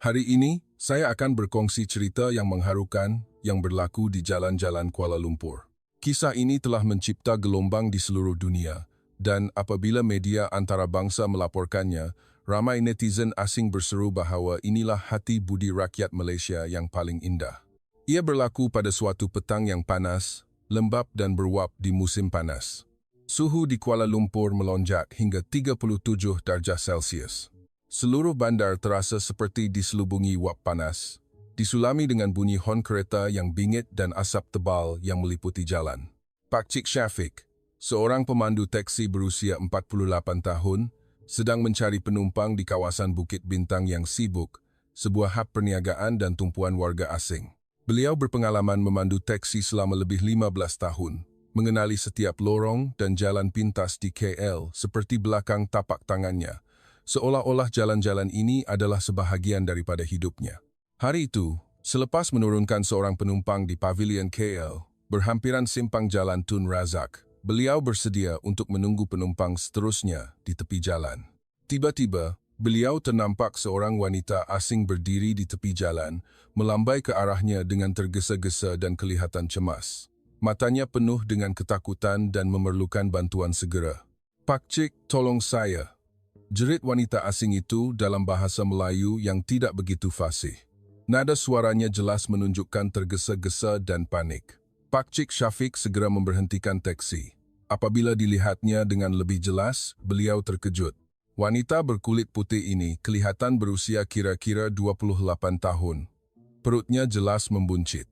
Hari ini, saya akan berkongsi cerita yang mengharukan yang berlaku di jalan-jalan Kuala Lumpur. Kisah ini telah mencipta gelombang di seluruh dunia, dan apabila media antarabangsa melaporkannya, ramai netizen asing berseru bahawa inilah hati budi rakyat Malaysia yang paling indah. Ia berlaku pada suatu petang yang panas, lembap dan beruap di musim panas. Suhu di Kuala Lumpur melonjak hingga 37 darjah Celsius. Seluruh bandar terasa seperti diselubungi uap panas, disulami dengan bunyi hon kereta yang bingit dan asap tebal yang meliputi jalan. Pak Cik Syafiq, seorang pemandu teksi berusia 48 tahun, sedang mencari penumpang di kawasan Bukit Bintang yang sibuk, sebuah hub perniagaan dan tumpuan warga asing. Beliau berpengalaman memandu teksi selama lebih 15 tahun, mengenali setiap lorong dan jalan pintas di KL seperti belakang tapak tangannya, seolah-olah jalan-jalan ini adalah sebahagian daripada hidupnya. Hari itu, selepas menurunkan seorang penumpang di Pavilion KL, berhampiran simpang jalan Tun Razak, beliau bersedia untuk menunggu penumpang seterusnya di tepi jalan. Tiba-tiba, beliau ternampak seorang wanita asing berdiri di tepi jalan, melambai ke arahnya dengan tergesa-gesa dan kelihatan cemas. Matanya penuh dengan ketakutan dan memerlukan bantuan segera. "Pak Cik, tolong saya," jerit wanita asing itu dalam bahasa Melayu yang tidak begitu fasih. Nada suaranya jelas menunjukkan tergesa-gesa dan panik. Pak Cik Syafiq segera memberhentikan teksi. Apabila dilihatnya dengan lebih jelas, beliau terkejut. Wanita berkulit putih ini kelihatan berusia kira-kira 28 tahun. Perutnya jelas membuncit.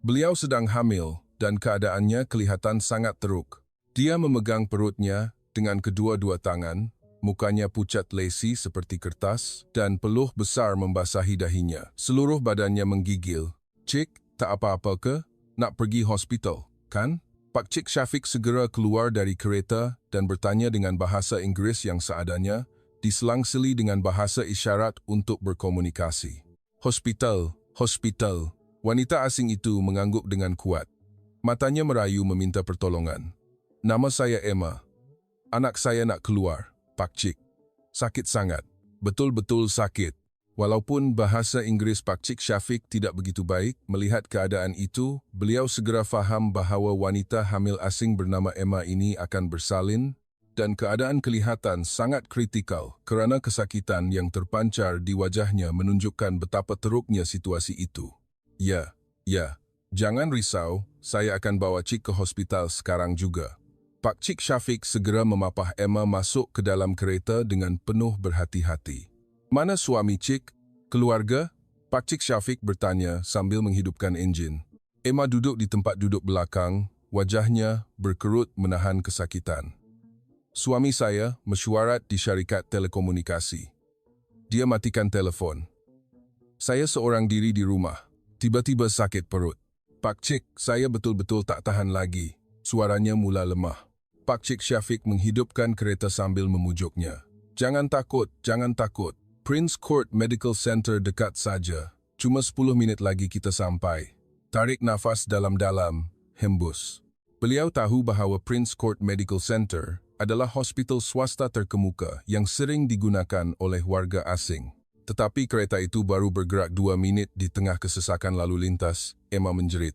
Beliau sedang hamil dan keadaannya kelihatan sangat teruk. Dia memegang perutnya dengan kedua-dua tangan. Mukanya pucat lesi seperti kertas dan peluh besar membasahi dahinya. Seluruh badannya menggigil. "Cik, tak apa-apa ke? Nak pergi hospital, kan?" Pak Cik Syafiq segera keluar dari kereta dan bertanya dengan bahasa Inggeris yang seadanya, diselang-seli dengan bahasa isyarat untuk berkomunikasi. "Hospital, hospital." Wanita asing itu mengangguk dengan kuat. Matanya merayu meminta pertolongan. "Nama saya Emma. Anak saya nak keluar, Pak Cik. Sakit sangat. Betul-betul sakit." Walaupun bahasa Inggeris Pak Cik Syafiq tidak begitu baik, melihat keadaan itu, beliau segera faham bahawa wanita hamil asing bernama Emma ini akan bersalin dan keadaan kelihatan sangat kritikal kerana kesakitan yang terpancar di wajahnya menunjukkan betapa teruknya situasi itu. Ya, jangan risau, saya akan bawa Cik ke hospital sekarang juga." Pak Cik Syafiq segera memapah Emma masuk ke dalam kereta dengan penuh berhati-hati. "Mana suami Cik? Keluarga?" Pak Cik Syafiq bertanya sambil menghidupkan enjin. Emma duduk di tempat duduk belakang, wajahnya berkerut menahan kesakitan. "Suami saya mesyuarat di syarikat telekomunikasi. Dia matikan telefon. Saya seorang diri di rumah, tiba-tiba sakit perut. Pak Cik, saya betul-betul tak tahan lagi." Suaranya mula lemah. Pak Cik Syafiq menghidupkan kereta sambil memujuknya. Jangan takut. Prince Court Medical Center dekat saja. Cuma 10 minit lagi kita sampai." Tarik nafas dalam-dalam, hembus. Beliau tahu bahawa Prince Court Medical Center adalah hospital swasta terkemuka yang sering digunakan oleh warga asing. Tetapi kereta itu baru bergerak 2 minit di tengah kesesakan lalu lintas. Emma menjerit,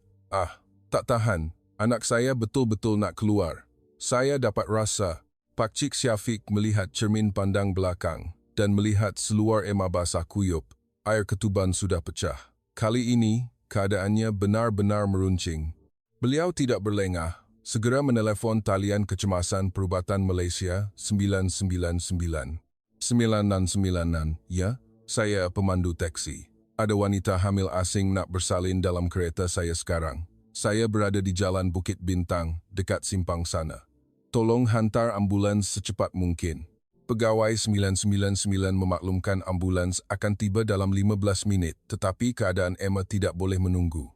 tak tahan. Anak saya betul-betul nak keluar. Saya dapat rasa." Pak Cik Syafiq melihat cermin pandang belakang dan melihat seluar Emma basah kuyup. Air ketuban sudah pecah. Kali ini, keadaannya benar-benar meruncing. Beliau tidak berlengah, segera menelefon talian kecemasan Perubatan Malaysia 999. 999, ya, saya pemandu teksi. Ada wanita hamil asing nak bersalin dalam kereta saya sekarang. Saya berada di Jalan Bukit Bintang, dekat simpang sana. Tolong hantar ambulans secepat mungkin. Pegawai 999 memaklumkan ambulans akan tiba dalam 15 minit, tetapi keadaan Emma tidak boleh menunggu.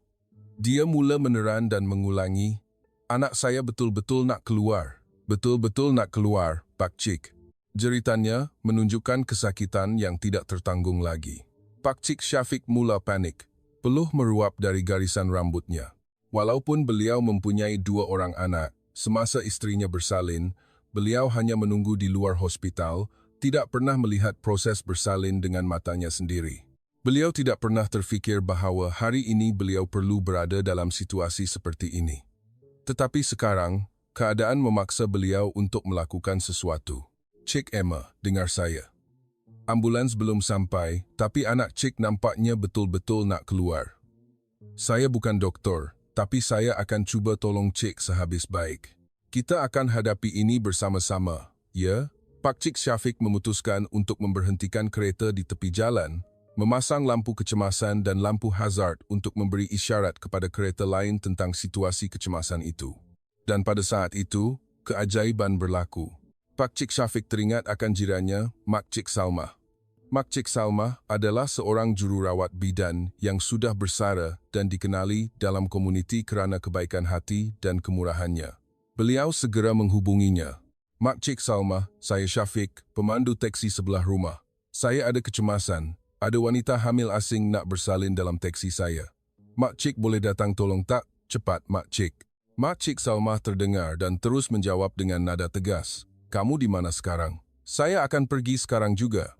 Dia mula meneran dan mengulangi, "Anak saya betul-betul nak keluar. Betul-betul nak keluar, Pak Cik." Jeritannya menunjukkan kesakitan yang tidak tertanggung lagi. Pak Cik Syafiq mula panik. Peluh meruap dari garisan rambutnya. Walaupun beliau mempunyai 2 orang anak, semasa istrinya bersalin, beliau hanya menunggu di luar hospital, tidak pernah melihat proses bersalin dengan matanya sendiri. Beliau tidak pernah terfikir bahawa hari ini beliau perlu berada dalam situasi seperti ini. Tetapi sekarang, keadaan memaksa beliau untuk melakukan sesuatu. Cik Emma, dengar saya. Ambulans belum sampai, tapi anak Cik nampaknya betul-betul nak keluar. Saya bukan doktor, tapi saya akan cuba tolong Cik sehabis baik. Kita akan hadapi ini bersama-sama, ya? Pak Cik Syafiq memutuskan untuk memberhentikan kereta di tepi jalan, memasang lampu kecemasan dan lampu hazard untuk memberi isyarat kepada kereta lain tentang situasi kecemasan itu. Dan pada saat itu, keajaiban berlaku. Pak Cik Syafiq teringat akan jirannya, Mak Cik Salmah. Mak Cik Salmah adalah seorang jururawat bidan yang sudah bersara dan dikenali dalam komuniti kerana kebaikan hati dan kemurahannya. Beliau segera menghubunginya. Mak Cik Salmah, saya Syafiq, pemandu teksi sebelah rumah. Saya ada kecemasan. Ada wanita hamil asing nak bersalin dalam teksi saya. Mak Cik boleh datang tolong tak? Cepat, Mak Cik. Mak Cik Salmah terdengar dan terus menjawab dengan nada tegas. Kamu di mana sekarang? Saya akan pergi sekarang juga.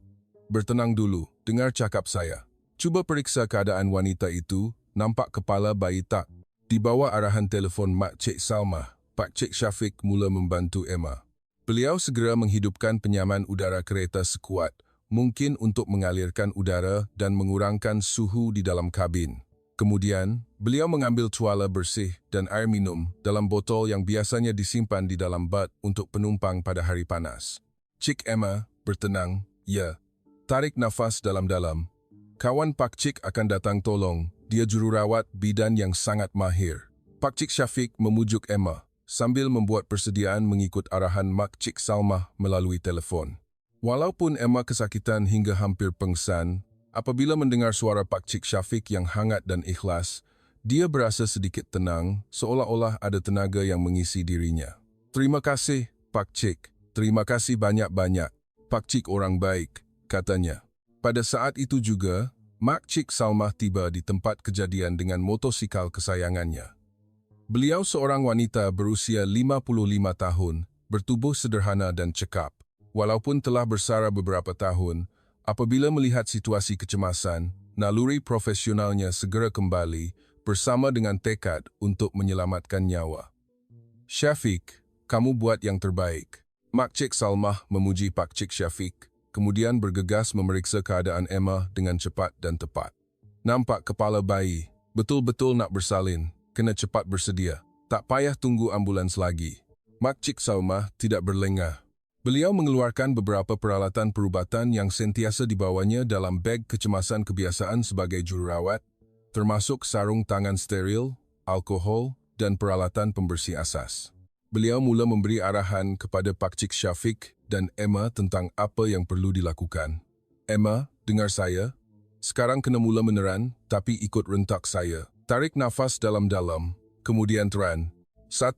Bertenang dulu, dengar cakap saya. Cuba periksa keadaan wanita itu, nampak kepala bayi tak? Di bawah arahan telefon Mak Cik Salmah, Pak Cik Syafiq mula membantu Emma. Beliau segera menghidupkan penyaman udara kereta sekuat mungkin untuk mengalirkan udara dan mengurangkan suhu di dalam kabin. Kemudian, beliau mengambil tuala bersih dan air minum dalam botol yang biasanya disimpan di dalam bat untuk penumpang pada hari panas. Cik Emma, bertenang, ya. Tarik nafas dalam-dalam. Kawan Pak Cik akan datang tolong, dia jururawat bidan yang sangat mahir. Pak Cik Syafiq memujuk Emma sambil membuat persediaan mengikut arahan Mak Cik Salmah melalui telefon. Walaupun Emma kesakitan hingga hampir pengsan, apabila mendengar suara Pak Cik Syafiq yang hangat dan ikhlas, dia berasa sedikit tenang, seolah-olah ada tenaga yang mengisi dirinya. Terima kasih, Pak Cik. Terima kasih banyak-banyak. Pak Cik orang baik, katanya. Pada saat itu juga, Mak Cik Salmah tiba di tempat kejadian dengan motosikal kesayangannya. Beliau seorang wanita berusia 55 tahun, bertubuh sederhana dan cekap. Walaupun telah bersara beberapa tahun, apabila melihat situasi kecemasan, naluri profesionalnya segera kembali bersama dengan tekad untuk menyelamatkan nyawa. Syafiq, kamu buat yang terbaik. Mak Cik Salmah memuji Pak Cik Syafiq, kemudian bergegas memeriksa keadaan Emma dengan cepat dan tepat. Nampak kepala bayi, betul-betul nak bersalin. Kena cepat bersedia. Tak payah tunggu ambulans lagi. Mak Cik Salmah tidak berlengah. Beliau mengeluarkan beberapa peralatan perubatan yang sentiasa dibawanya dalam beg kecemasan kebiasaan sebagai jururawat, termasuk sarung tangan steril, alkohol, dan peralatan pembersih asas. Beliau mula memberi arahan kepada Pak Cik Syafiq dan Emma tentang apa yang perlu dilakukan. Emma, dengar saya. Sekarang kena mula meneran, tapi ikut rentak saya. Tarik nafas dalam-dalam, kemudian teran. 1,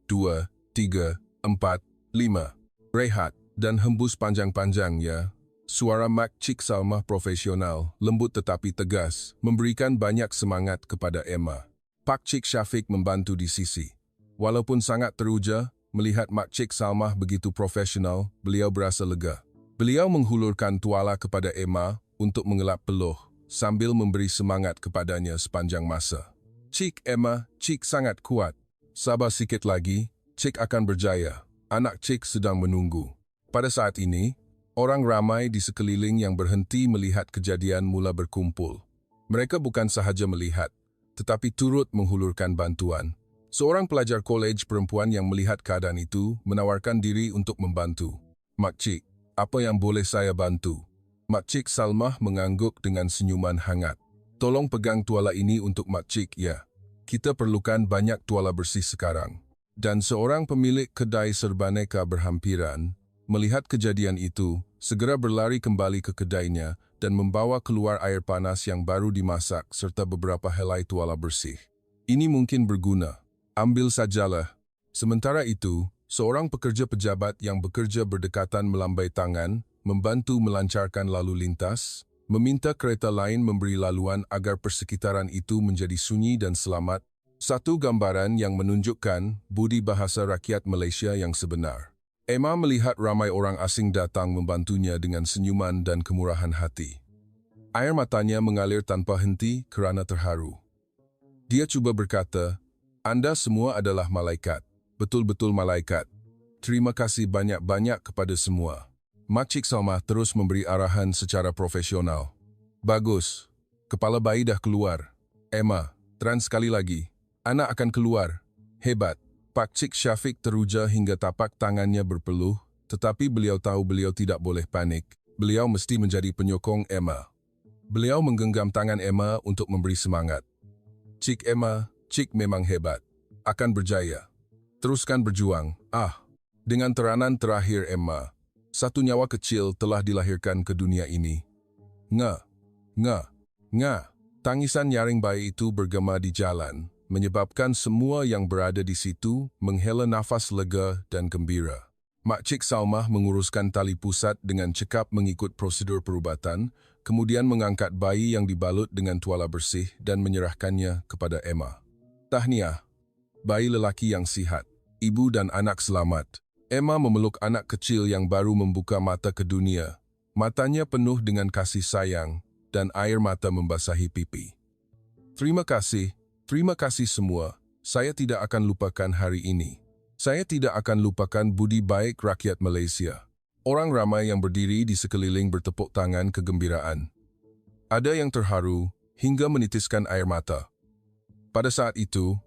2, 3, 4, 5. Rehat dan hembus panjang-panjang ya. Suara Mak Cik Salmah profesional, lembut tetapi tegas, memberikan banyak semangat kepada Emma. Pak Cik Syafiq membantu di sisi. Walaupun sangat teruja, melihat Mak Cik Salmah begitu profesional, beliau berasa lega. Beliau menghulurkan tuala kepada Emma untuk mengelap peluh, sambil memberi semangat kepadanya sepanjang masa. Cik Emma, Cik sangat kuat. Sabar sikit lagi, Cik akan berjaya. Anak Cik sedang menunggu. Pada saat ini, orang ramai di sekeliling yang berhenti melihat kejadian mula berkumpul. Mereka bukan sahaja melihat, tetapi turut menghulurkan bantuan. Seorang pelajar kolej perempuan yang melihat keadaan itu menawarkan diri untuk membantu. Mak Cik, apa yang boleh saya bantu? Mak Cik Salmah mengangguk dengan senyuman hangat. Tolong pegang tuala ini untuk Mak Cik, ya. Kita perlukan banyak tuala bersih sekarang. Dan seorang pemilik kedai serbaneka berhampiran, melihat kejadian itu, segera berlari kembali ke kedainya dan membawa keluar air panas yang baru dimasak serta beberapa helai tuala bersih. Ini mungkin berguna. Ambil sajalah. Sementara itu, seorang pekerja pejabat yang bekerja berdekatan melambai tangan, membantu melancarkan lalu lintas, meminta kereta lain memberi laluan agar persekitaran itu menjadi sunyi dan selamat. Satu gambaran yang menunjukkan budi bahasa rakyat Malaysia yang sebenar. Emma melihat ramai orang asing datang membantunya dengan senyuman dan kemurahan hati. Air matanya mengalir tanpa henti kerana terharu. Dia cuba berkata, "Anda semua adalah malaikat. Betul-betul malaikat. Terima kasih banyak-banyak kepada semua." Makcik Salma terus memberi arahan secara profesional. "Bagus. Kepala bayi dah keluar. Emma, trans sekali lagi. Anak akan keluar. Hebat." Pakcik Syafiq teruja hingga tapak tangannya berpeluh, tetapi beliau tahu beliau tidak boleh panik. Beliau mesti menjadi penyokong Emma. Beliau menggenggam tangan Emma untuk memberi semangat. "Cik Emma, Cik memang hebat. Akan berjaya. Teruskan berjuang." Dengan teranan terakhir Emma, satu nyawa kecil telah dilahirkan ke dunia ini. Nga. Tangisan nyaring bayi itu bergema di jalan, menyebabkan semua yang berada di situ menghela nafas lega dan gembira. Makcik Salmah menguruskan tali pusat dengan cekap mengikut prosedur perubatan, kemudian mengangkat bayi yang dibalut dengan tuala bersih dan menyerahkannya kepada Emma. "Tahniah, bayi lelaki yang sihat. Ibu dan anak selamat." Emma memeluk anak kecil yang baru membuka mata ke dunia. Matanya penuh dengan kasih sayang dan air mata membasahi pipi. Terima kasih semua. Saya tidak akan lupakan hari ini. Saya tidak akan lupakan budi baik rakyat Malaysia." Orang ramai yang berdiri di sekeliling bertepuk tangan kegembiraan. Ada yang terharu hingga menitiskan air mata. Pada saat itu,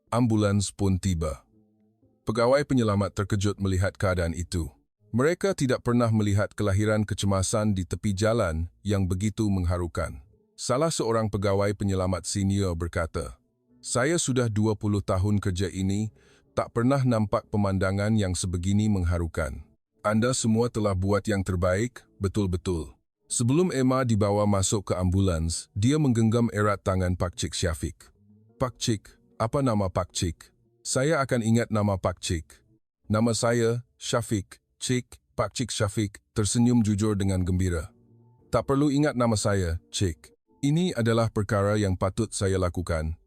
ambulans pun tiba. Pegawai penyelamat terkejut melihat keadaan itu. Mereka tidak pernah melihat kelahiran kecemasan di tepi jalan yang begitu mengharukan. Salah seorang pegawai penyelamat senior berkata, "Saya sudah 20 tahun kerja ini, tak pernah nampak pemandangan yang sebegini mengharukan. Anda semua telah buat yang terbaik, betul-betul." Sebelum Emma dibawa masuk ke ambulans, dia menggenggam erat tangan Pakcik Syafiq. "Pakcik, apa nama Pakcik?" "Saya akan ingat nama Pakcik. Nama saya, Syafiq, Cik." Pakcik Syafiq tersenyum jujur dengan gembira. "Tak perlu ingat nama saya, Cik. Ini adalah perkara yang patut saya lakukan.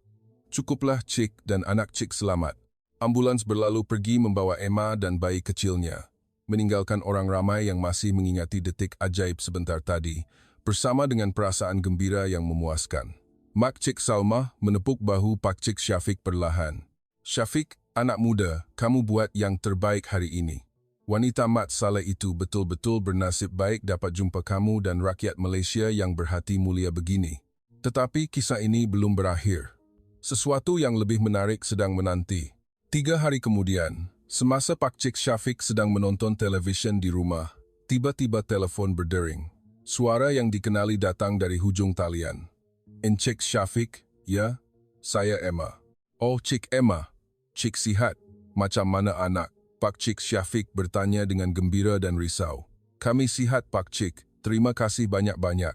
Cukuplah Cik dan anak Cik selamat." Ambulans berlalu pergi membawa Emma dan bayi kecilnya, meninggalkan orang ramai yang masih mengingati detik ajaib sebentar tadi, bersama dengan perasaan gembira yang memuaskan. Makcik Salmah menepuk bahu Pakcik Syafiq perlahan. "Syafiq, anak muda, kamu buat yang terbaik hari ini. Wanita mat saleh itu betul-betul bernasib baik dapat jumpa kamu dan rakyat Malaysia yang berhati mulia begini." Tetapi kisah ini belum berakhir. Sesuatu yang lebih menarik sedang menanti. 3 hari kemudian, semasa Pakcik Syafiq sedang menonton televisyen di rumah, tiba-tiba telefon berdering. Suara yang dikenali datang dari hujung talian. "Encik Syafiq?" "Ya, saya Emma." "Oh, Cik Emma. Cik sihat? Macam mana anak?" Pakcik Syafiq bertanya dengan gembira dan risau. "Kami sihat, Pakcik. Terima kasih banyak-banyak.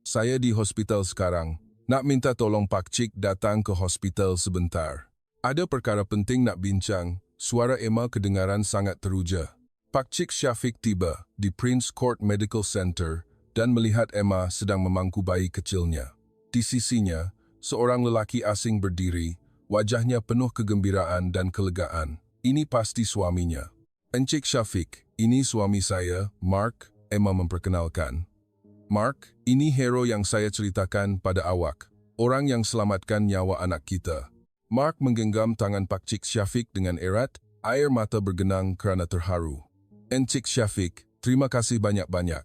Saya di hospital sekarang. Nak minta tolong Pakcik datang ke hospital sebentar. Ada perkara penting nak bincang." Suara Emma kedengaran sangat teruja. Pakcik Syafiq tiba di Prince Court Medical Center dan melihat Emma sedang memangku bayi kecilnya. Di sisinya, seorang lelaki asing berdiri, wajahnya penuh kegembiraan dan kelegaan. Ini pasti suaminya. "Encik Syafiq, ini suami saya, Mark," Emma memperkenalkan. "Mark, ini hero yang saya ceritakan pada awak. Orang yang selamatkan nyawa anak kita." Mark menggenggam tangan Pakcik Syafiq dengan erat, air mata bergenang kerana terharu. "Encik Syafiq, terima kasih banyak-banyak.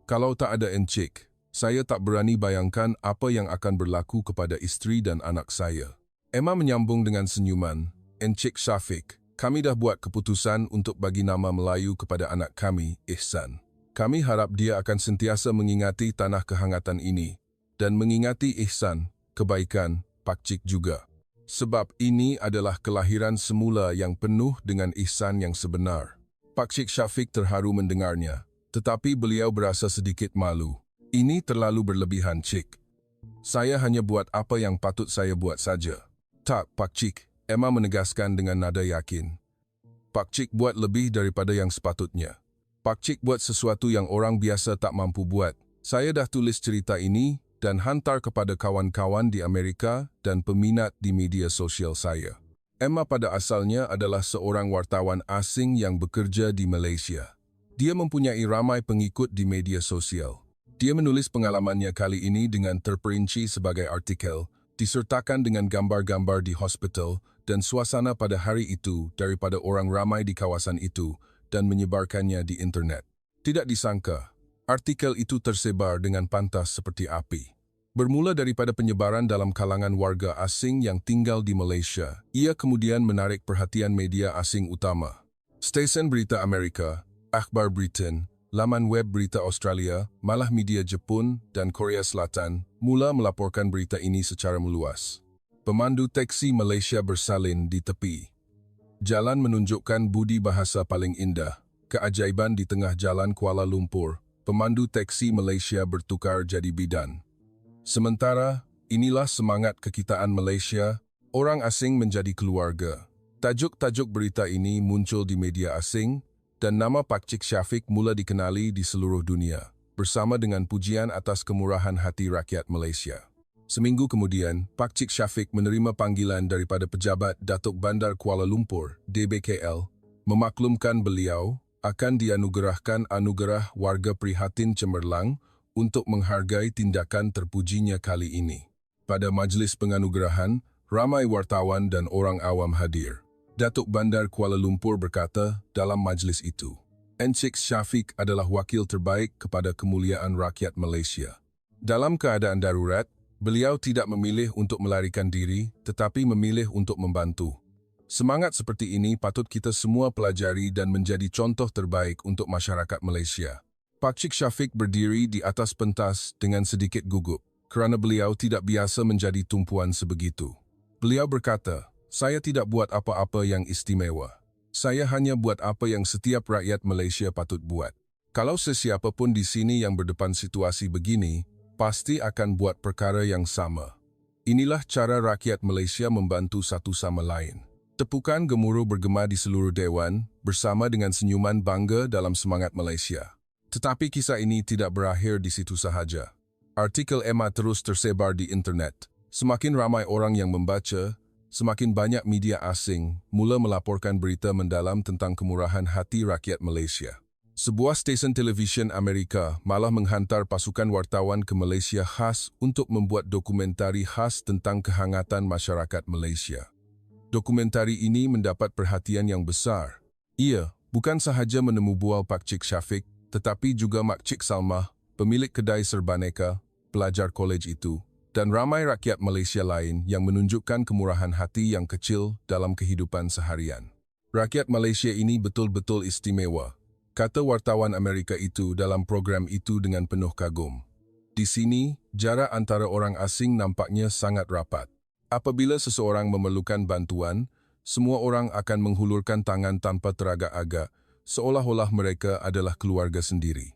Kalau tak ada Encik, saya tak berani bayangkan apa yang akan berlaku kepada isteri dan anak saya." Emma menyambung dengan senyuman, "Encik Syafiq, kami dah buat keputusan untuk bagi nama Melayu kepada anak kami, Ihsan. Kami harap dia akan sentiasa mengingati tanah kehangatan ini dan mengingati ihsan, kebaikan, Pakcik juga. Sebab ini adalah kelahiran semula yang penuh dengan ihsan yang sebenar." Pakcik Syafiq terharu mendengarnya, tetapi beliau berasa sedikit malu. "Ini terlalu berlebihan, Cik. Saya hanya buat apa yang patut saya buat saja." "Tak, Pakcik," Emma menegaskan dengan nada yakin. "Pakcik buat lebih daripada yang sepatutnya. Pakcik buat sesuatu yang orang biasa tak mampu buat. Saya dah tulis cerita ini dan hantar kepada kawan-kawan di Amerika dan peminat di media sosial saya." Emma pada asalnya adalah seorang wartawan asing yang bekerja di Malaysia. Dia mempunyai ramai pengikut di media sosial. Dia menulis pengalamannya kali ini dengan terperinci sebagai artikel, disertakan dengan gambar-gambar di hospital dan suasana pada hari itu daripada orang ramai di kawasan itu dan menyebarkannya di internet. Tidak disangka, artikel itu tersebar dengan pantas seperti api. Bermula daripada penyebaran dalam kalangan warga asing yang tinggal di Malaysia, ia kemudian menarik perhatian media asing utama. Stesen berita Amerika, akhbar Britain, laman web berita Australia, malah media Jepun dan Korea Selatan mula melaporkan berita ini secara meluas. Pemandu teksi Malaysia bersalin di tepi. Jalan menunjukkan budi bahasa paling indah, keajaiban di tengah jalan Kuala Lumpur. Pemandu teksi Malaysia bertukar jadi bidan. Sementara, inilah semangat kekitaan Malaysia, orang asing menjadi keluarga. Tajuk-tajuk berita ini muncul di media asing dan nama Pak Cik Syafiq mula dikenali di seluruh dunia, bersama dengan pujian atas kemurahan hati rakyat Malaysia. Seminggu kemudian, Pak Cik Syafiq menerima panggilan daripada pejabat Datuk Bandar Kuala Lumpur, DBKL, memaklumkan beliau akan dianugerahkan anugerah warga prihatin cemerlang untuk menghargai tindakan terpujinya kali ini. Pada majlis penganugerahan, ramai wartawan dan orang awam hadir. Datuk Bandar Kuala Lumpur berkata dalam majlis itu, Encik Syafiq adalah wakil terbaik kepada kemuliaan rakyat Malaysia. Dalam keadaan darurat, beliau tidak memilih untuk melarikan diri, tetapi memilih untuk membantu. Semangat seperti ini patut kita semua pelajari dan menjadi contoh terbaik untuk masyarakat Malaysia. Pak Cik Syafiq berdiri di atas pentas dengan sedikit gugup, kerana beliau tidak biasa menjadi tumpuan sebegitu. Beliau berkata, saya tidak buat apa-apa yang istimewa. Saya hanya buat apa yang setiap rakyat Malaysia patut buat. Kalau sesiapa pun di sini yang berdepan situasi begini, pasti akan buat perkara yang sama. Inilah cara rakyat Malaysia membantu satu sama lain. Tepukan gemuruh bergema di seluruh dewan, bersama dengan senyuman bangga dalam semangat Malaysia. Tetapi kisah ini tidak berakhir di situ sahaja. Artikel Emma terus tersebar di internet. Semakin ramai orang yang membaca, semakin banyak media asing mula melaporkan berita mendalam tentang kemurahan hati rakyat Malaysia. Sebuah stesen televisyen Amerika malah menghantar pasukan wartawan ke Malaysia khas untuk membuat dokumentari khas tentang kehangatan masyarakat Malaysia. Dokumentari ini mendapat perhatian yang besar. Ia bukan sahaja menemu bual Pak Cik Syafiq, tetapi juga Mak Cik Salmah, pemilik kedai serbaneka, pelajar kolej itu, dan ramai rakyat Malaysia lain yang menunjukkan kemurahan hati yang kecil dalam kehidupan seharian. Rakyat Malaysia ini betul-betul istimewa, kata wartawan Amerika itu dalam program itu dengan penuh kagum. Di sini, jarak antara orang asing nampaknya sangat rapat. Apabila seseorang memerlukan bantuan, semua orang akan menghulurkan tangan tanpa teragak-agak, seolah-olah mereka adalah keluarga sendiri.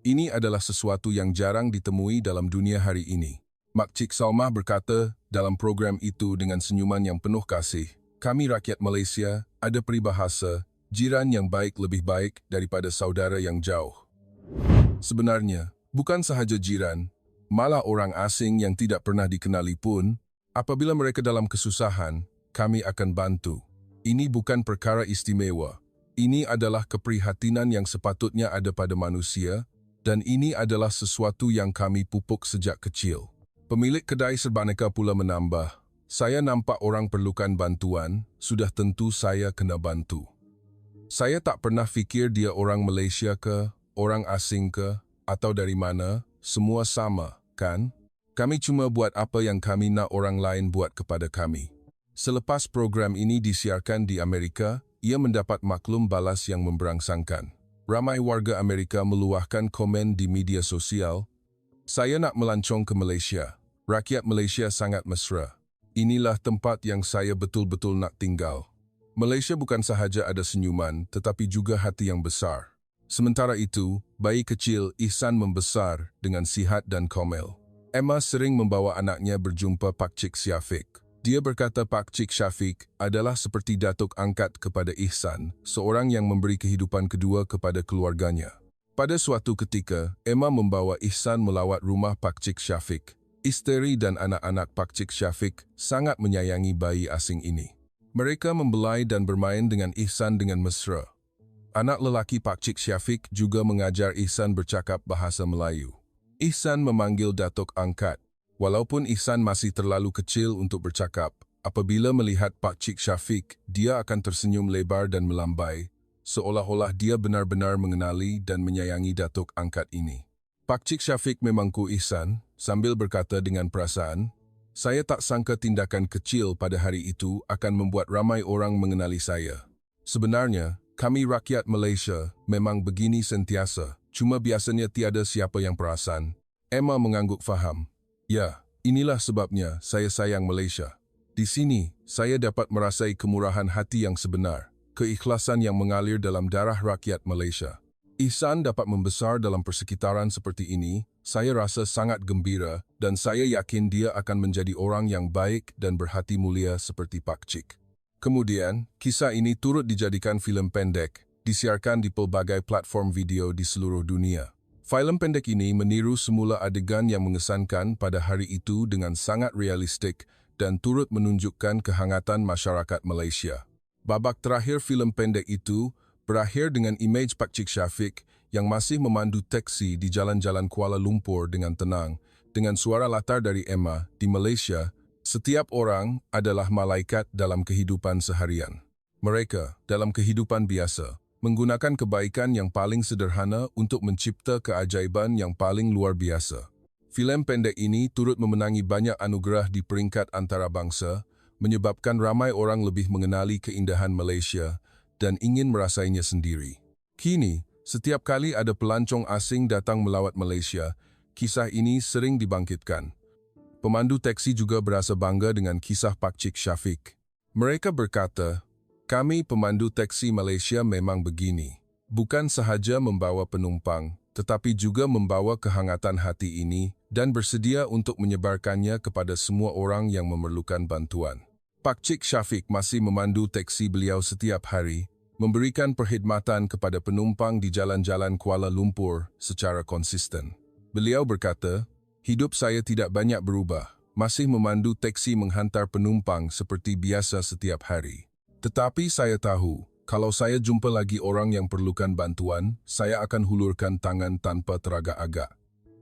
Ini adalah sesuatu yang jarang ditemui dalam dunia hari ini. Mak Cik Salmah berkata dalam program itu dengan senyuman yang penuh kasih, kami rakyat Malaysia ada peribahasa, jiran yang baik lebih baik daripada saudara yang jauh. Sebenarnya, bukan sahaja jiran, malah orang asing yang tidak pernah dikenali pun, apabila mereka dalam kesusahan, kami akan bantu. Ini bukan perkara istimewa. Ini adalah keprihatinan yang sepatutnya ada pada manusia, dan ini adalah sesuatu yang kami pupuk sejak kecil. Pemilik kedai serbaneka pula menambah, saya nampak orang perlukan bantuan, sudah tentu saya kena bantu. Saya tak pernah fikir dia orang Malaysia ke, orang asing ke, atau dari mana, semua sama, kan? Kami cuma buat apa yang kami nak orang lain buat kepada kami. Selepas program ini disiarkan di Amerika, ia mendapat maklum balas yang memberangsangkan. Ramai warga Amerika meluahkan komen di media sosial, saya nak melancong ke Malaysia. Rakyat Malaysia sangat mesra. Inilah tempat yang saya betul-betul nak tinggal. Malaysia bukan sahaja ada senyuman, tetapi juga hati yang besar. Sementara itu, bayi kecil Ihsan membesar dengan sihat dan komel. Emma sering membawa anaknya berjumpa Pak Cik Syafiq. Dia berkata Pak Cik Syafiq adalah seperti datuk angkat kepada Ihsan, seorang yang memberi kehidupan kedua kepada keluarganya. Pada suatu ketika, Emma membawa Ihsan melawat rumah Pak Cik Syafiq. Isteri dan anak-anak Pak Cik Syafiq sangat menyayangi bayi asing ini. Mereka membelai dan bermain dengan Ihsan dengan mesra. Anak lelaki Pak Cik Syafiq juga mengajar Ihsan bercakap bahasa Melayu. Ihsan memanggil Datuk Angkat. Walaupun Ihsan masih terlalu kecil untuk bercakap, apabila melihat Pak Cik Syafiq, dia akan tersenyum lebar dan melambai, seolah-olah dia benar-benar mengenali dan menyayangi Datuk Angkat ini. Pak Cik Syafiq memangku Ihsan sambil berkata dengan perasaan, "Saya tak sangka tindakan kecil pada hari itu akan membuat ramai orang mengenali saya. Sebenarnya, kami rakyat Malaysia memang begini sentiasa, cuma biasanya tiada siapa yang perasan." Emma mengangguk faham. "Ya, inilah sebabnya saya sayang Malaysia. Di sini, saya dapat merasai kemurahan hati yang sebenar, keikhlasan yang mengalir dalam darah rakyat Malaysia. Ihsan dapat membesar dalam persekitaran seperti ini, saya rasa sangat gembira dan saya yakin dia akan menjadi orang yang baik dan berhati mulia seperti Pak Cik." Kemudian, kisah ini turut dijadikan filem pendek, disiarkan di pelbagai platform video di seluruh dunia. Filem pendek ini meniru semula adegan yang mengesankan pada hari itu dengan sangat realistik dan turut menunjukkan kehangatan masyarakat Malaysia. Babak terakhir filem pendek itu berakhir dengan imej Pak Cik Syafiq yang masih memandu teksi di jalan-jalan Kuala Lumpur dengan tenang, dengan suara latar dari Emma. Di Malaysia, setiap orang adalah malaikat dalam kehidupan seharian. Mereka, dalam kehidupan biasa, menggunakan kebaikan yang paling sederhana untuk mencipta keajaiban yang paling luar biasa. Filem pendek ini turut memenangi banyak anugerah di peringkat antarabangsa, menyebabkan ramai orang lebih mengenali keindahan Malaysia dan ingin merasainya sendiri. Kini, setiap kali ada pelancong asing datang melawat Malaysia, kisah ini sering dibangkitkan. Pemandu teksi juga berasa bangga dengan kisah Pak Cik Syafiq. Mereka berkata, "Kami pemandu teksi Malaysia memang begini. Bukan sahaja membawa penumpang, tetapi juga membawa kehangatan hati ini dan bersedia untuk menyebarkannya kepada semua orang yang memerlukan bantuan." Pak Cik Syafiq masih memandu teksi beliau setiap hari, memberikan perkhidmatan kepada penumpang di jalan-jalan Kuala Lumpur secara konsisten. Beliau berkata, "Hidup saya tidak banyak berubah, masih memandu teksi menghantar penumpang seperti biasa setiap hari. Tetapi saya tahu, kalau saya jumpa lagi orang yang perlukan bantuan, saya akan hulurkan tangan tanpa teragak-agak."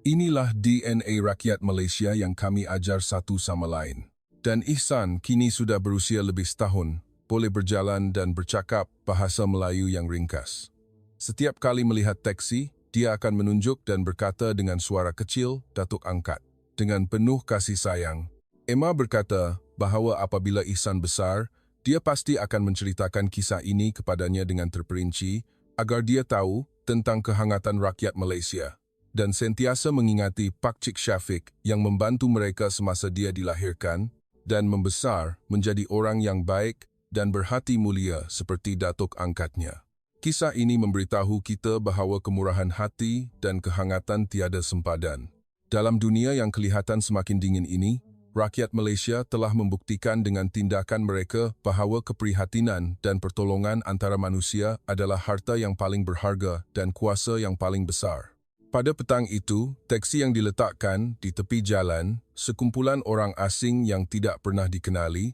Inilah DNA rakyat Malaysia yang kami ajar satu sama lain. Dan Ihsan kini sudah berusia lebih setahun, boleh berjalan dan bercakap bahasa Melayu yang ringkas. Setiap kali melihat teksi, dia akan menunjuk dan berkata dengan suara kecil, "Datuk Angkat," dengan penuh kasih sayang. Emma berkata bahawa apabila Ihsan besar, dia pasti akan menceritakan kisah ini kepadanya dengan terperinci agar dia tahu tentang kehangatan rakyat Malaysia dan sentiasa mengingati Pak Cik Syafiq yang membantu mereka semasa dia dilahirkan dan membesar menjadi orang yang baik dan berhati mulia seperti Datuk Angkatnya. Kisah ini memberitahu kita bahawa kemurahan hati dan kehangatan tiada sempadan. Dalam dunia yang kelihatan semakin dingin ini, rakyat Malaysia telah membuktikan dengan tindakan mereka bahawa keprihatinan dan pertolongan antara manusia adalah harta yang paling berharga dan kuasa yang paling besar. Pada petang itu, teksi yang diletakkan di tepi jalan, sekumpulan orang asing yang tidak pernah dikenali,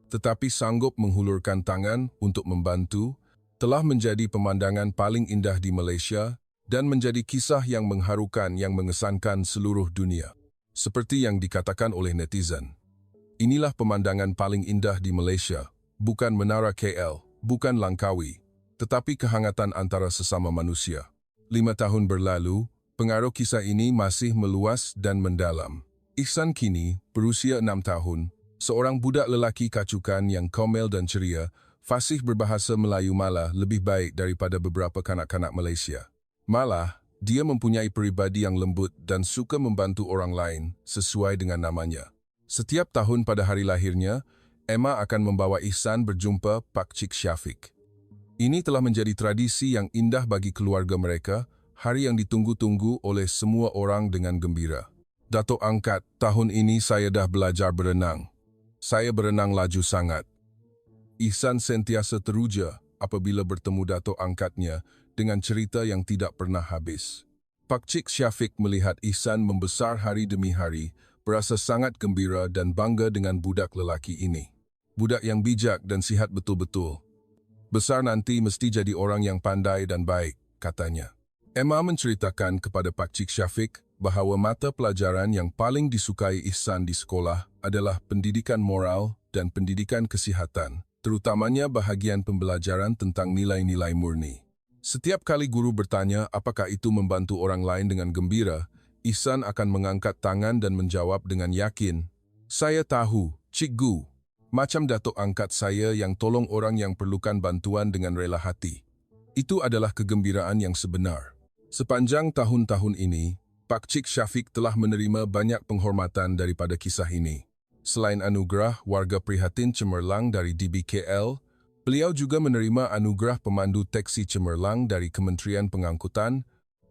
tetapi sanggup menghulurkan tangan untuk membantu, telah menjadi pemandangan paling indah di Malaysia dan menjadi kisah yang mengharukan yang mengesankan seluruh dunia. Seperti yang dikatakan oleh netizen, "Inilah pemandangan paling indah di Malaysia, bukan Menara KL, bukan Langkawi, tetapi kehangatan antara sesama manusia." 5 tahun berlalu, pengaruh kisah ini masih meluas dan mendalam. Ihsan kini berusia 6 tahun, seorang budak lelaki kacukan yang komel dan ceria, fasih berbahasa Melayu malah lebih baik daripada beberapa kanak-kanak Malaysia. Malah, dia mempunyai peribadi yang lembut dan suka membantu orang lain sesuai dengan namanya. Setiap tahun pada hari lahirnya, Emma akan membawa Ihsan berjumpa Pak Cik Syafiq. Ini telah menjadi tradisi yang indah bagi keluarga mereka, hari yang ditunggu-tunggu oleh semua orang dengan gembira. "Datuk Angkat, tahun ini saya dah belajar berenang. Saya berenang laju sangat." Ihsan sentiasa teruja apabila bertemu Datuk Angkatnya dengan cerita yang tidak pernah habis. Pak Cik Syafiq melihat Ihsan membesar hari demi hari, berasa sangat gembira dan bangga dengan budak lelaki ini. Budak yang bijak dan sihat betul-betul. "Besar nanti mesti jadi orang yang pandai dan baik," katanya. Emma menceritakan kepada Pak Cik Syafiq bahawa mata pelajaran yang paling disukai Ihsan di sekolah adalah pendidikan moral dan pendidikan kesihatan, terutamanya bahagian pembelajaran tentang nilai-nilai murni. Setiap kali guru bertanya apakah itu membantu orang lain dengan gembira, Ihsan akan mengangkat tangan dan menjawab dengan yakin, "Saya tahu, Cikgu." Macam datuk angkat saya yang tolong orang yang perlukan bantuan dengan rela hati. Itu adalah kegembiraan yang sebenar. Sepanjang tahun-tahun ini, Pak Cik Syafiq telah menerima banyak penghormatan daripada kisah ini. Selain anugerah Warga Prihatin Cemerlang dari DBKL, beliau juga menerima anugerah Pemandu Teksi Cemerlang dari Kementerian Pengangkutan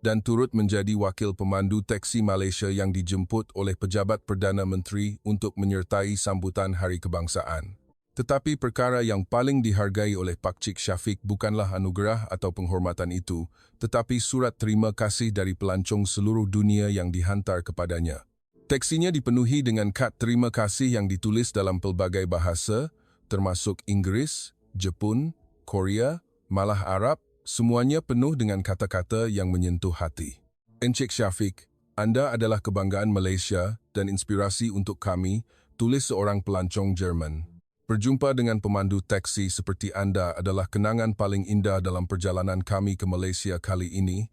dan turut menjadi wakil pemandu teksi Malaysia yang dijemput oleh pejabat Perdana Menteri untuk menyertai sambutan Hari Kebangsaan. Tetapi perkara yang paling dihargai oleh Pak Cik Syafiq bukanlah anugerah atau penghormatan itu, tetapi surat terima kasih dari pelancong seluruh dunia yang dihantar kepadanya. Teksinya dipenuhi dengan kad terima kasih yang ditulis dalam pelbagai bahasa, termasuk Inggeris, Jepun, Korea, malah Arab, semuanya penuh dengan kata-kata yang menyentuh hati. Encik Syafiq, Anda adalah kebanggaan Malaysia dan inspirasi untuk kami, tulis seorang pelancong Jerman. Berjumpa dengan pemandu teksi seperti Anda adalah kenangan paling indah dalam perjalanan kami ke Malaysia kali ini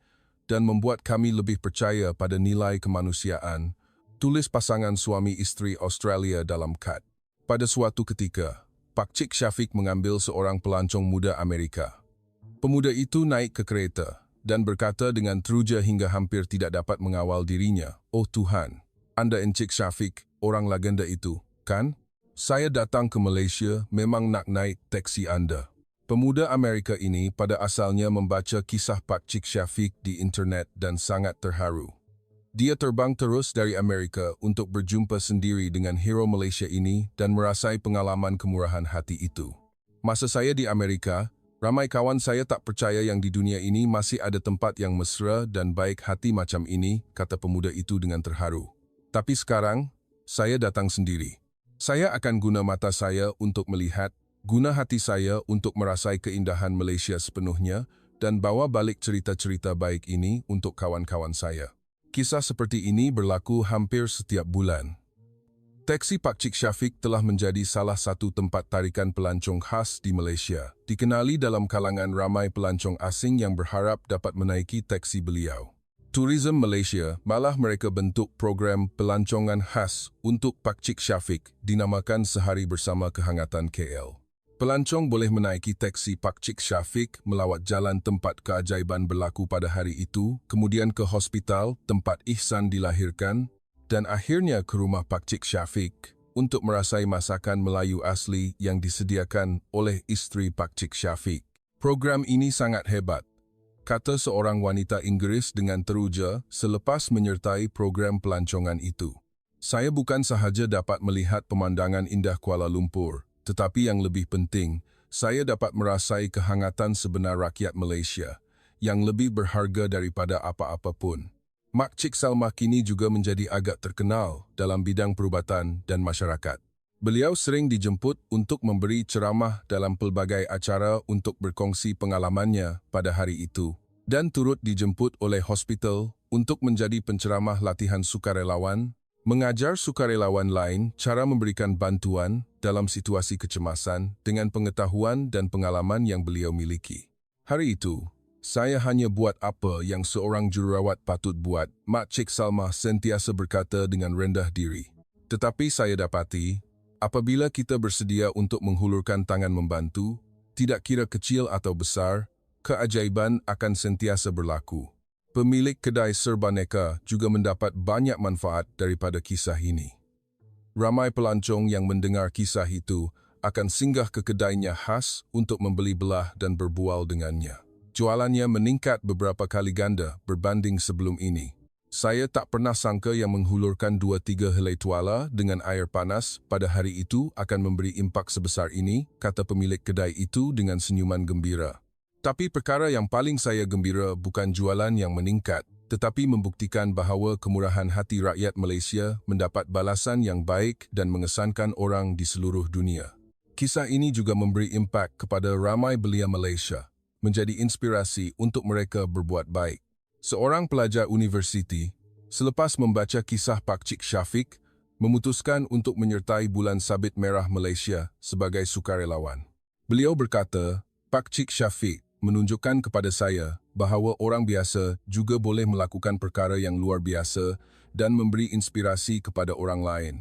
dan membuat kami lebih percaya pada nilai kemanusiaan, tulis pasangan suami isteri Australia dalam kad. Pada suatu ketika, Pak Cik Syafiq mengambil seorang pelancong muda Amerika. Pemuda itu naik ke kereta dan berkata dengan teruja hingga hampir tidak dapat mengawal dirinya, "Oh Tuhan, Anda Encik Syafiq, orang legenda itu, kan? Saya datang ke Malaysia memang nak naik teksi Anda." Pemuda Amerika ini pada asalnya membaca kisah Pak Cik Syafiq di internet dan sangat terharu. Dia terbang terus dari Amerika untuk berjumpa sendiri dengan hero Malaysia ini dan merasai pengalaman kemurahan hati itu. "Masa saya di Amerika, ramai kawan saya tak percaya yang di dunia ini masih ada tempat yang mesra dan baik hati macam ini," kata pemuda itu dengan terharu. "Tapi sekarang, saya datang sendiri. Saya akan guna mata saya untuk melihat, guna hati saya untuk merasai keindahan Malaysia sepenuhnya dan bawa balik cerita-cerita baik ini untuk kawan-kawan saya." Kisah seperti ini berlaku hampir setiap bulan. Teksi Pak Cik Syafiq telah menjadi salah satu tempat tarikan pelancong khas di Malaysia, dikenali dalam kalangan ramai pelancong asing yang berharap dapat menaiki teksi beliau. Tourism Malaysia malah mereka bentuk program pelancongan khas untuk Pak Cik Syafiq dinamakan Sehari Bersama Kehangatan KL. Pelancong boleh menaiki teksi Pak Cik Syafiq melawat jalan tempat keajaiban berlaku pada hari itu, kemudian ke hospital tempat Ihsan dilahirkan dan akhirnya ke rumah Pak Cik Syafiq untuk merasai masakan Melayu asli yang disediakan oleh isteri Pak Cik Syafiq. Program ini sangat hebat, kata seorang wanita Inggeris dengan teruja selepas menyertai program pelancongan itu. "Saya bukan sahaja dapat melihat pemandangan indah Kuala Lumpur, tetapi yang lebih penting, saya dapat merasai kehangatan sebenar rakyat Malaysia, yang lebih berharga daripada apa-apa pun." Mak Cik Salma kini juga menjadi agak terkenal dalam bidang perubatan dan masyarakat. Beliau sering dijemput untuk memberi ceramah dalam pelbagai acara untuk berkongsi pengalamannya pada hari itu dan turut dijemput oleh hospital untuk menjadi penceramah latihan sukarelawan, mengajar sukarelawan lain cara memberikan bantuan dalam situasi kecemasan dengan pengetahuan dan pengalaman yang beliau miliki. "Hari itu, saya hanya buat apa yang seorang jururawat patut buat," Mak Cik Salma sentiasa berkata dengan rendah diri. "Tetapi saya dapati, apabila kita bersedia untuk menghulurkan tangan membantu, tidak kira kecil atau besar, keajaiban akan sentiasa berlaku." Pemilik kedai serbaneka juga mendapat banyak manfaat daripada kisah ini. Ramai pelancong yang mendengar kisah itu akan singgah ke kedainya khas untuk membeli belah dan berbual dengannya. Jualannya meningkat beberapa kali ganda berbanding sebelum ini. "Saya tak pernah sangka yang menghulurkan 2-3 helai tuala dengan air panas pada hari itu akan memberi impak sebesar ini," kata pemilik kedai itu dengan senyuman gembira. "Tapi perkara yang paling saya gembira bukan jualan yang meningkat, tetapi membuktikan bahawa kemurahan hati rakyat Malaysia mendapat balasan yang baik dan mengesankan orang di seluruh dunia." Kisah ini juga memberi impak kepada ramai belia Malaysia, menjadi inspirasi untuk mereka berbuat baik. Seorang pelajar universiti, Selepas membaca kisah Pak Cik Syafiq, memutuskan untuk menyertai Bulan Sabit Merah Malaysia sebagai sukarelawan. Beliau berkata, Pak Cik Syafiq menunjukkan kepada saya bahawa orang biasa juga boleh melakukan perkara yang luar biasa dan memberi inspirasi kepada orang lain.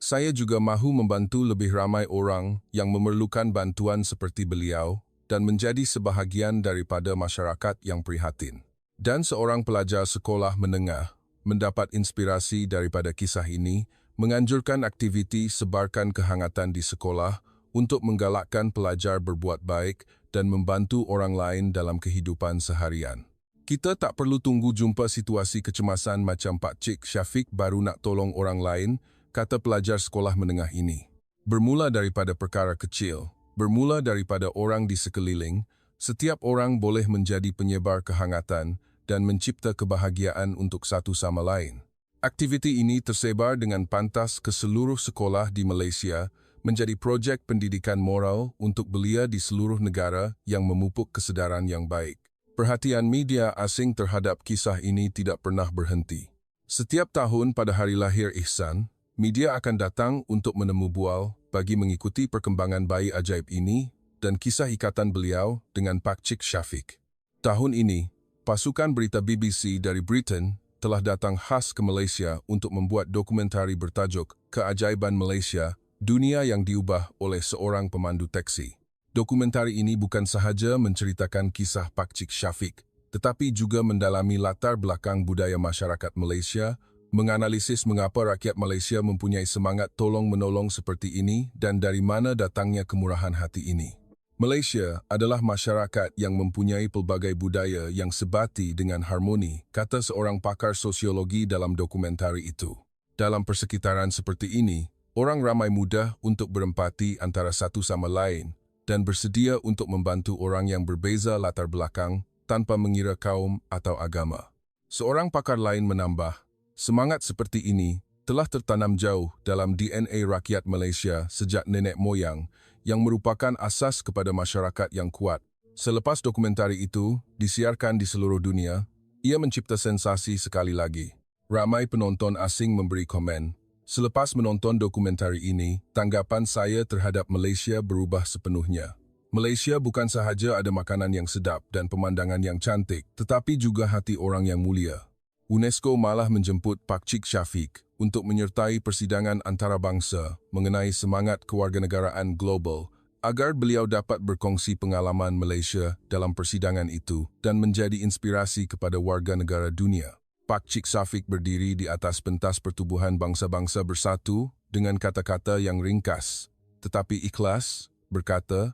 Saya juga mahu membantu lebih ramai orang yang memerlukan bantuan seperti beliau dan menjadi sebahagian daripada masyarakat yang prihatin. Dan seorang pelajar sekolah menengah mendapat inspirasi daripada kisah ini, menganjurkan aktiviti sebarkan kehangatan di sekolah untuk menggalakkan pelajar berbuat baik dan membantu orang lain dalam kehidupan seharian. Kita tak perlu tunggu jumpa situasi kecemasan macam Pak Cik Syafiq baru nak tolong orang lain, kata pelajar sekolah menengah ini. Bermula daripada perkara kecil, bermula daripada orang di sekeliling, setiap orang boleh menjadi penyebar kehangatan dan mencipta kebahagiaan untuk satu sama lain. Aktiviti ini tersebar dengan pantas ke seluruh sekolah di Malaysia, menjadi projek pendidikan moral untuk belia di seluruh negara yang memupuk kesedaran yang baik. Perhatian media asing terhadap kisah ini tidak pernah berhenti. Setiap tahun pada hari lahir Ihsan, media akan datang untuk menemu bual bagi mengikuti perkembangan bayi ajaib ini dan kisah ikatan beliau dengan Pak Cik Syafiq. Tahun ini, pasukan berita BBC dari Britain telah datang khas ke Malaysia untuk membuat dokumentari bertajuk Keajaiban Malaysia, Dunia yang Diubah oleh Seorang Pemandu Teksi. Dokumentari ini bukan sahaja menceritakan kisah Pak Cik Syafiq, tetapi juga mendalami latar belakang budaya masyarakat Malaysia, menganalisis mengapa rakyat Malaysia mempunyai semangat tolong-menolong seperti ini dan dari mana datangnya kemurahan hati ini. Malaysia adalah masyarakat yang mempunyai pelbagai budaya yang sebati dengan harmoni, kata seorang pakar sosiologi dalam dokumentari itu. Dalam persekitaran seperti ini, orang ramai mudah untuk berempati antara satu sama lain dan bersedia untuk membantu orang yang berbeza latar belakang tanpa mengira kaum atau agama. Seorang pakar lain menambah, semangat seperti ini telah tertanam jauh dalam DNA rakyat Malaysia sejak nenek moyang yang merupakan asas kepada masyarakat yang kuat. Selepas dokumentari itu disiarkan di seluruh dunia, ia mencipta sensasi sekali lagi. Ramai penonton asing memberi komen. Selepas menonton dokumentari ini, tanggapan saya terhadap Malaysia berubah sepenuhnya. Malaysia bukan sahaja ada makanan yang sedap dan pemandangan yang cantik, tetapi juga hati orang yang mulia. UNESCO malah menjemput Pak Cik Syafiq untuk menyertai persidangan antarabangsa mengenai semangat kewarganegaraan global agar beliau dapat berkongsi pengalaman Malaysia dalam persidangan itu dan menjadi inspirasi kepada warga negara dunia. Pak Cik Syafiq berdiri di atas pentas pertubuhan bangsa-bangsa bersatu dengan kata-kata yang ringkas, tetapi ikhlas, berkata,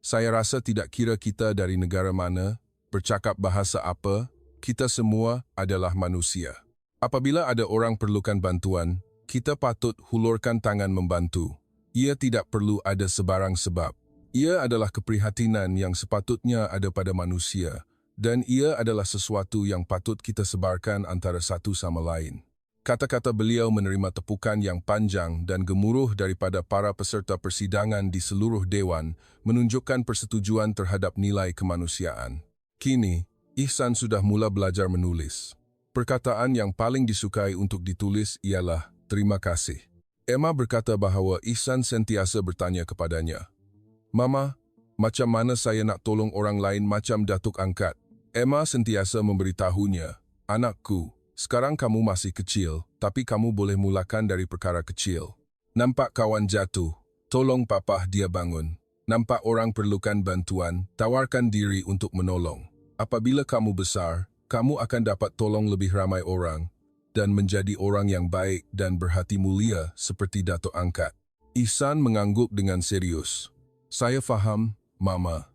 saya rasa tidak kira kita dari negara mana, bercakap bahasa apa, kita semua adalah manusia. Apabila ada orang perlukan bantuan, kita patut hulurkan tangan membantu. Ia tidak perlu ada sebarang sebab. Ia adalah keprihatinan yang sepatutnya ada pada manusia. Dan ia adalah sesuatu yang patut kita sebarkan antara satu sama lain. Kata-kata beliau menerima tepukan yang panjang dan gemuruh daripada para peserta persidangan di seluruh dewan, menunjukkan persetujuan terhadap nilai kemanusiaan. Kini, Ihsan sudah mula belajar menulis. Perkataan yang paling disukai untuk ditulis ialah terima kasih. Emma berkata bahawa Ihsan sentiasa bertanya kepadanya, Mama, macam mana saya nak tolong orang lain macam Datuk Angkat? Emma sentiasa memberitahunya, anakku, sekarang kamu masih kecil, tapi kamu boleh mulakan dari perkara kecil. Nampak kawan jatuh, tolong papah dia bangun. Nampak orang perlukan bantuan, tawarkan diri untuk menolong. Apabila kamu besar, kamu akan dapat tolong lebih ramai orang dan menjadi orang yang baik dan berhati mulia seperti Datuk Angkat. Ihsan mengangguk dengan serius. Saya faham, Mama.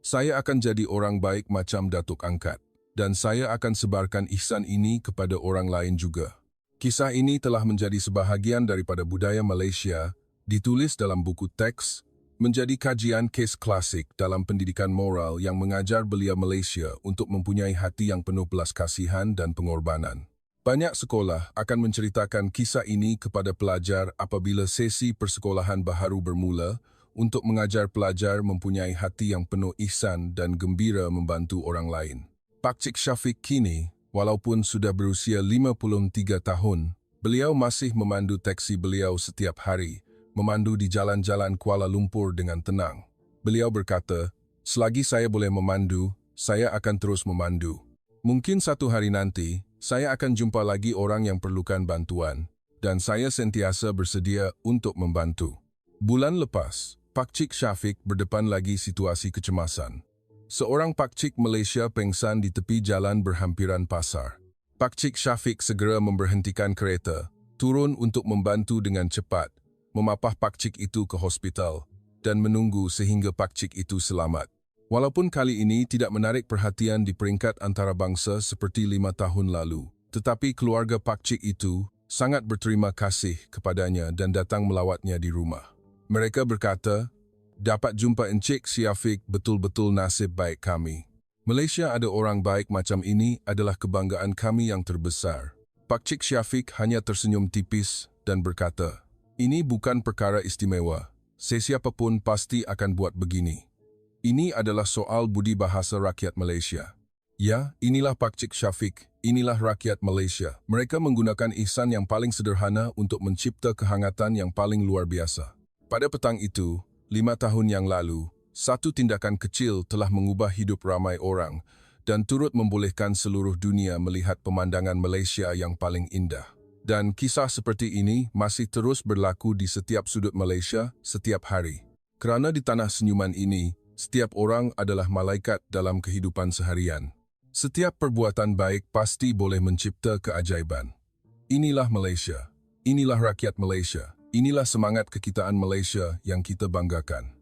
Saya akan jadi orang baik macam Datuk Angkat, dan saya akan sebarkan ihsan ini kepada orang lain juga. Kisah ini telah menjadi sebahagian daripada budaya Malaysia, ditulis dalam buku teks, menjadi kajian kes klasik dalam pendidikan moral yang mengajar belia Malaysia untuk mempunyai hati yang penuh belas kasihan dan pengorbanan. Banyak sekolah akan menceritakan kisah ini kepada pelajar apabila sesi persekolahan baharu bermula, untuk mengajar pelajar mempunyai hati yang penuh ihsan dan gembira membantu orang lain. Pak Cik Syafiq kini, Walaupun sudah berusia 53 tahun, beliau masih memandu taksi beliau setiap hari, memandu di jalan-jalan Kuala Lumpur dengan tenang. Beliau berkata, "Selagi saya boleh memandu, saya akan terus memandu. Mungkin satu hari nanti, saya akan jumpa lagi orang yang perlukan bantuan, dan saya sentiasa bersedia untuk membantu." Bulan lepas, Pakcik Syafiq berdepan lagi situasi kecemasan. Seorang pakcik Malaysia pengsan di tepi jalan berhampiran pasar. Pakcik Syafiq segera memberhentikan kereta, turun untuk membantu dengan cepat, memapah pakcik itu ke hospital, dan menunggu sehingga pakcik itu selamat. Walaupun kali ini tidak menarik perhatian di peringkat antarabangsa seperti 5 tahun lalu, tetapi keluarga pakcik itu sangat berterima kasih kepadanya dan datang melawatnya di rumah. Mereka berkata, "Dapat jumpa Encik Syafiq betul-betul nasib baik kami. Malaysia ada orang baik macam ini adalah kebanggaan kami yang terbesar." Pakcik Syafiq hanya tersenyum tipis dan berkata, "Ini bukan perkara istimewa. Sesiapa pun pasti akan buat begini. Ini adalah soal budi bahasa rakyat Malaysia." Ya, inilah Pakcik Syafiq, inilah rakyat Malaysia. Mereka menggunakan ihsan yang paling sederhana untuk mencipta kehangatan yang paling luar biasa. Pada petang itu, 5 tahun yang lalu, satu tindakan kecil telah mengubah hidup ramai orang dan turut membolehkan seluruh dunia melihat pemandangan Malaysia yang paling indah. Dan kisah seperti ini masih terus berlaku di setiap sudut Malaysia setiap hari. Kerana di tanah senyuman ini, setiap orang adalah malaikat dalam kehidupan seharian. Setiap perbuatan baik pasti boleh mencipta keajaiban. Inilah Malaysia. Inilah rakyat Malaysia. Inilah semangat kekitaan Malaysia yang kita banggakan.